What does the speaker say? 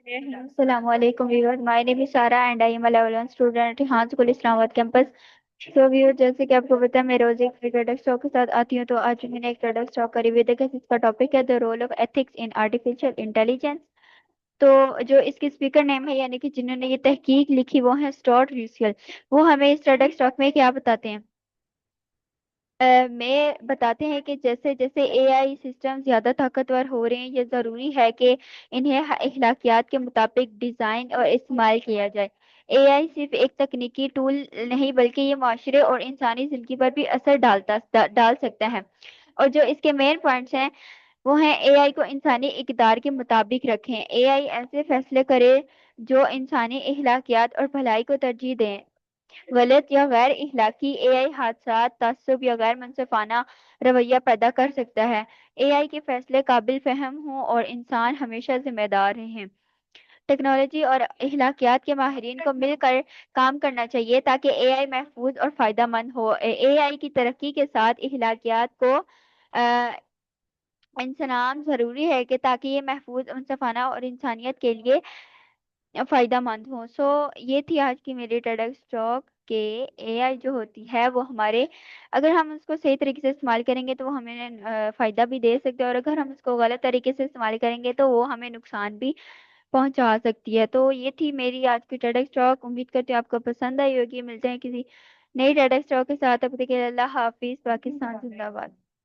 Assalamu alaikum viewers. My name is Sara and I am a level 1 student at Rehan School Islamabad campus. So viewers, जैसे कि आपको पता है मैं रोज एक प्रोडक्ट स्टॉक के साथ आती हूँ, तो आज मैंने एक प्रोडक्ट स्टॉक का रिव्यू देखा जिसका टॉपिक है the role of ethics in artificial intelligence. तो जो इसके स्पीकर नेम है यानी कि जिन्होंने ये तहकीक लिखी वो है स्टॉर्ट र्यूसियल। वो हमें इस प्रोडक्ट स्टॉक में क्या बताते हैं। में बताते हैं कि जैसे जैसे एआई सिस्टम ज्यादा ताकतवर हो रहे हैं, ये जरूरी है कि इन्हें अखलाकियात के मुताबिक डिजाइन और इस्तेमाल किया जाए। एआई सिर्फ एक तकनीकी टूल नहीं बल्कि ये माशरे और इंसानी जिंदगी पर भी असर डाल सकता है। और जो इसके मेन पॉइंट्स हैं वो हैं एआई को इंसानी इकदार के मुताबिक रखें। एआई ऐसे फैसले करे जो इंसानी अखलाकियात और भलाई को तरजीह दें। गलत या गैर इखलाकी एआई हादसा ताज्जुब या गैर मुनसिफाना रवैया पैदा कर सकता है। एआई के फैसले काबिल फहम हों और इंसान हमेशा जिम्मेदार रहें। टेक्नोलॉजी और इखलाकियात के माहिरीन को मिलकर काम करना चाहिए ताकि एआई महफूज और फायदा मंद हो। एआई की तरक्की के साथ इखलाकियात को इंसनाम जरूरी है कि ताकि ये महफूज मुनसिफाना और इंसानियत के लिए फायदा मंद हो। ये थी आज की मेरी टेडक्स टॉक के एआई जो होती है वो हमारे, अगर हम उसको सही तरीके से इस्तेमाल करेंगे तो वो हमें फायदा भी दे सकते हैं, और अगर हम उसको गलत तरीके से इस्तेमाल करेंगे तो वो हमें नुकसान भी पहुंचा सकती है। तो ये थी मेरी आज की टेडक्स टॉक। उम्मीद करती हूँ आपको पसंद आई होगी। मिलते हैं किसी नई टेडक्स टॉक के साथ। अब तक के लिए अल्लाह हाफिज। पाकिस्तान जिंदाबाद।